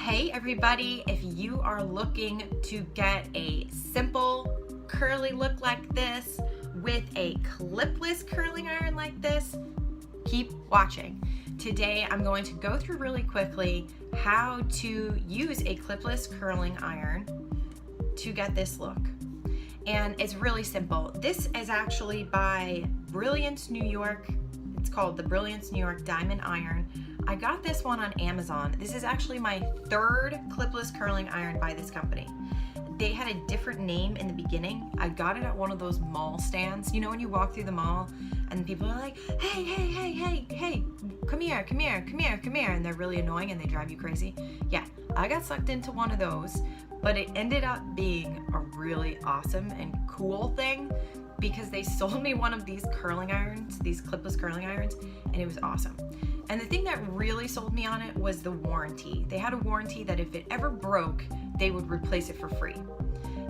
Hey everybody, if you are looking to get a simple curly look like this with a clipless curling iron like this, keep watching. Today I'm going to go through really quickly how to use a clipless curling iron to get this look. And it's really simple. This is actually by Brilliance, New York. It's called the Brilliance New York Diamond Iron. I got this one on Amazon. This is actually my third clipless curling iron by this company. They had a different name in the beginning. I got it at one of those mall stands. You know when you walk through the mall and people are like, hey, come here, and they're really annoying and they drive you crazy? Yeah, I got sucked into one of those, but it ended up being a really awesome and cool thing because they sold me one of these curling irons, these clipless curling irons, and it was awesome. And the thing that really sold me on it was the warranty. They had a warranty that if it ever broke, they would replace it for free.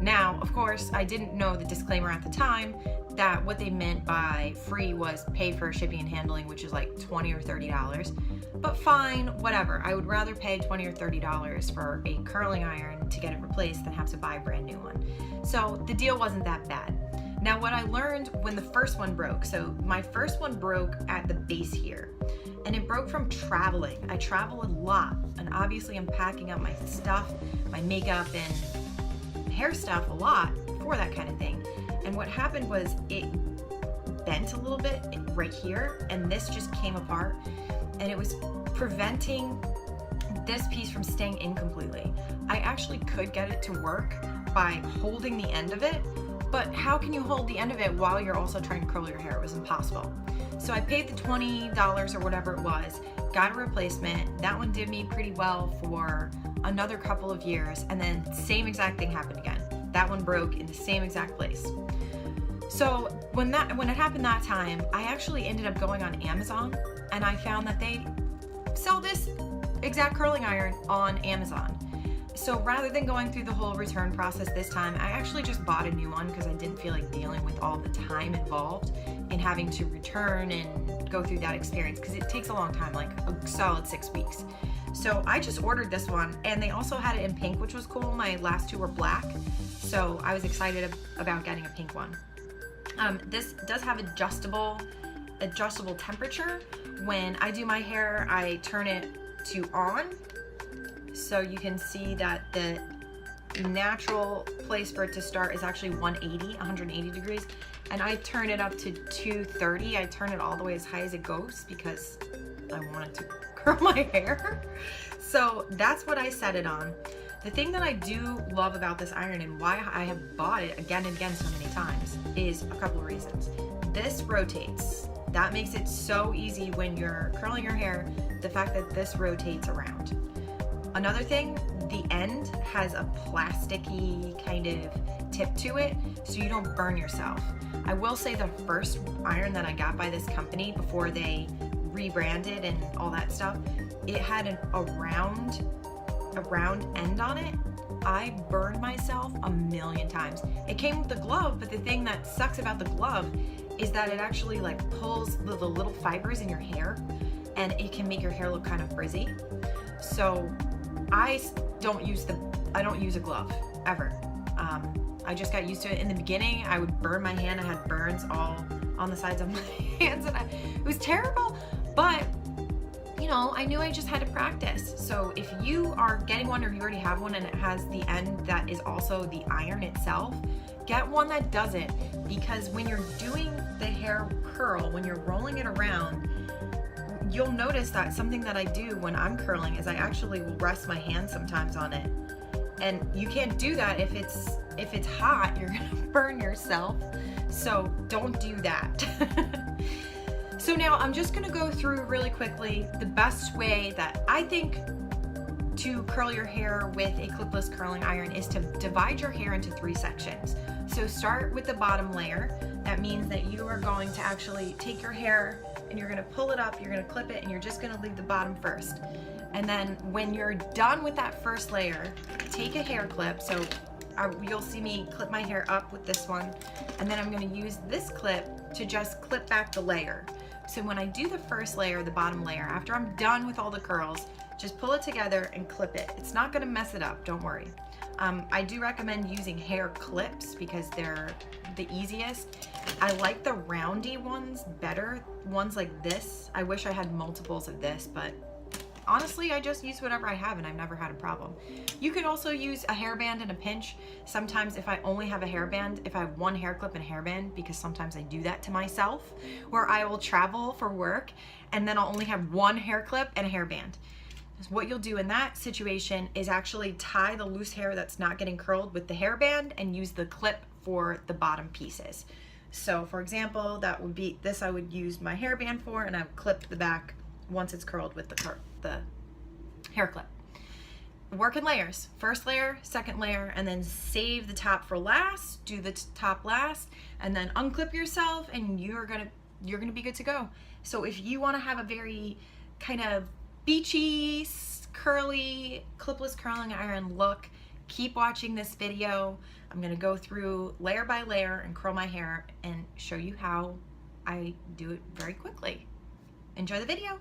Now, of course, I didn't know the disclaimer at the time that what they meant by free was pay for shipping and handling, which is like $20 or $30. But fine, whatever. I would rather pay $20 or $30 for a curling iron to get it replaced than have to buy a brand new one. So the deal wasn't that bad. Now, what I learned when the first one broke, so my first one broke at the base here, and it broke from traveling. I travel a lot, and obviously I'm packing up my stuff, my makeup and hair stuff a lot for that kind of thing. And what happened was it bent a little bit right here, and this just came apart, and it was preventing this piece from staying in completely. I actually could get it to work by holding the end of it, but how can you hold the end of it while you're also trying to curl your hair? It was impossible. So I paid the $20 or whatever it was, got a replacement. That one did me pretty well for another couple of years, and then same exact thing happened again. That one broke in the same exact place. So when it happened that time, I actually ended up going on Amazon, and I found that they sell this exact curling iron on Amazon. So rather than going through the whole return process this time, I actually just bought a new one because I didn't feel like dealing with all the time involved in having to return and go through that experience, because it takes a long time, like a solid 6 weeks. So I just ordered this one, and they also had it in pink, which was cool. My last two were black, so I was excited about getting a pink one. This does have adjustable temperature. When I do my hair, I turn it to on, so you can see that the natural place for it to start is actually 180 degrees, and I turn it up to 230. I turn it all the way as high as it goes because I want it to curl my hair. So that's what I set it on. The thing that I do love about this iron and why I have bought it again and again so many times is a couple of reasons. This rotates. That makes it so easy when you're curling your hair, the fact that this rotates around. Another thing, the end has a plasticky kind of tip to it, so you don't burn yourself. I will say the first iron that I got by this company before they rebranded and all that stuff, it had a round end on it. I burned myself a million times. It came with the glove, but the thing that sucks about the glove is that it actually like pulls the little fibers in your hair, and it can make your hair look kind of frizzy. So I don't use a glove ever. I just got used to it. In the beginning, I would burn my hand. I had burns all on the sides of my hands, and it was terrible. But you know, I knew I just had to practice. So if you are getting one or you already have one and it has the end that is also the iron itself, get one that doesn't, because when you're doing the hair curl, when you're rolling it around, you'll notice that something that I do when I'm curling is I actually will rest my hand sometimes on it. And you can't do that if it's hot, you're gonna burn yourself. So don't do that. So now I'm just gonna go through really quickly the best way that I think to curl your hair with a clipless curling iron is to divide your hair into 3 sections. So start with the bottom layer. That means that you are going to actually take your hair and you're gonna pull it up, you're gonna clip it, and you're just gonna leave the bottom first. And then when you're done with that first layer, take a hair clip. So you'll see me clip my hair up with this one, and then I'm gonna use this clip to just clip back the layer. So when I do the first layer, the bottom layer, after I'm done with all the curls, just pull it together and clip it. It's not gonna mess it up, don't worry. I do recommend using hair clips because they're the easiest. I like the roundy ones better, ones like this. I wish I had multiples of this, but honestly, I just use whatever I have and I've never had a problem. You could also use a hairband and a pinch. Sometimes if I only have a hairband, if I have one hair clip and a hairband, because sometimes I do that to myself, where I will travel for work and then I'll only have one hair clip and a hairband. What you'll do in that situation is actually tie the loose hair that's not getting curled with the hairband and use the clip for the bottom pieces. So for example, that would be this I would use my hairband for, and I would clip the back once it's curled with the hair clip. Work in layers. First layer, second layer, and then save the top for last. Do the top last, and then unclip yourself, and you're gonna be good to go. So if you want to have a very kind of beachy, curly, clipless curling iron look, keep watching this video. I'm gonna go through layer by layer and curl my hair and show you how I do it very quickly. Enjoy the video.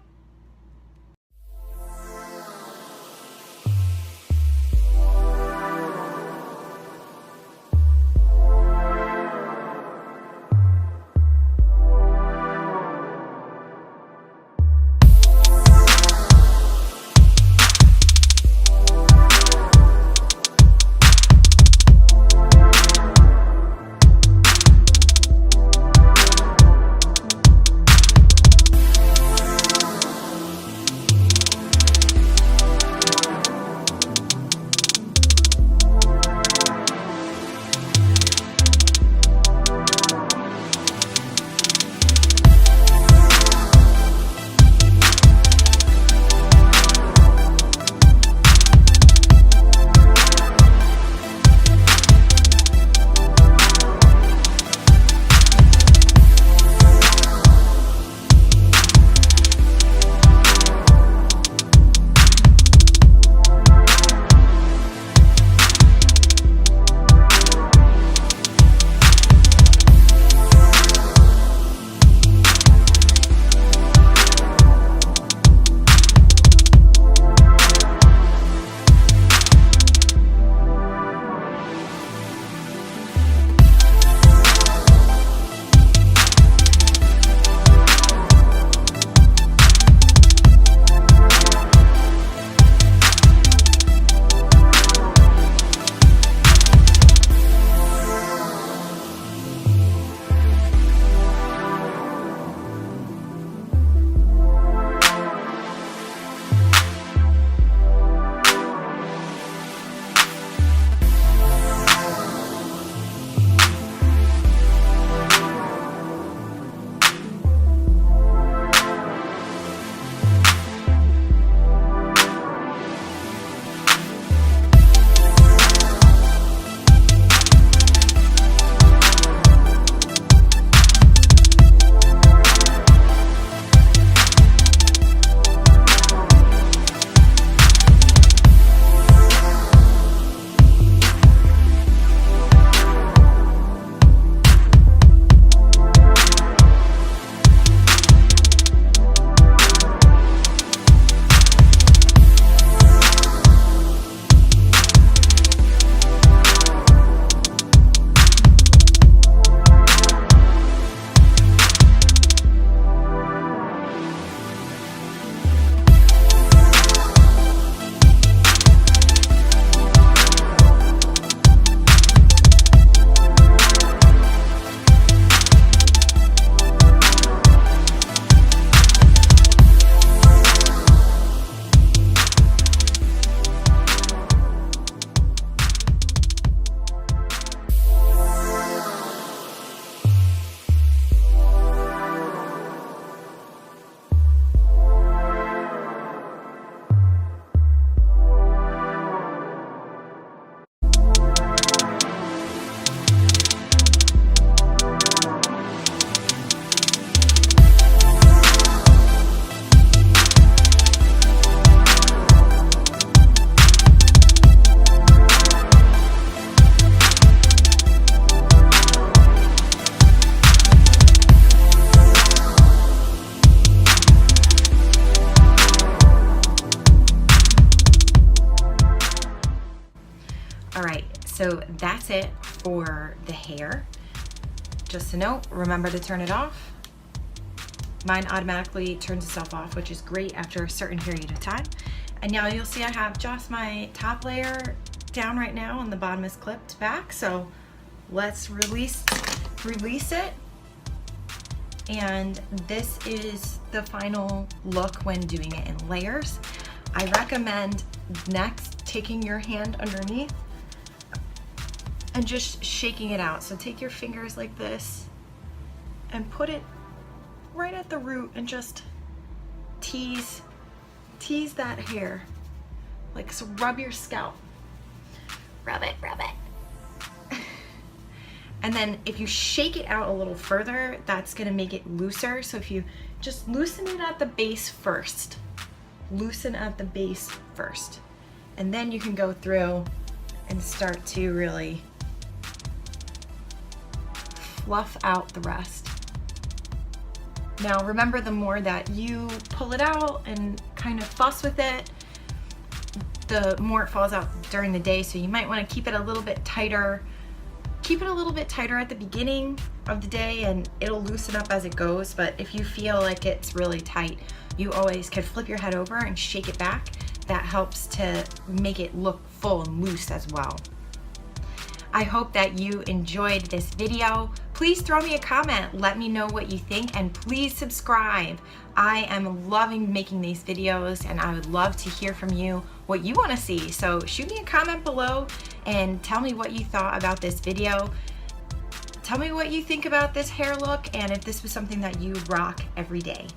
All right, so that's it for the hair. Just a note, remember to turn it off. Mine automatically turns itself off, which is great after a certain period of time. And now you'll see I have just my top layer down right now and the bottom is clipped back. So let's release it. And this is the final look when doing it in layers. I recommend next taking your hand underneath and just shaking it out. So take your fingers like this and put it right at the root and just tease that hair. Like, so rub your scalp. Rub it. And then if you shake it out a little further, that's gonna make it looser. So if you just loosen it at the base first, and then you can go through and start to really fluff out the rest. Now remember, the more that you pull it out and kind of fuss with it, the more it falls out during the day. So you might want to keep it a little bit tighter. Keep it a little bit tighter at the beginning of the day and it'll loosen up as it goes. But if you feel like it's really tight, you always can flip your head over and shake it back. That helps to make it look full and loose as well. I hope that you enjoyed this video. Please throw me a comment, let me know what you think, and please subscribe. I am loving making these videos and I would love to hear from you what you want to see. So shoot me a comment below and tell me what you thought about this video. Tell me what you think about this hair look and if this was something that you rock every day.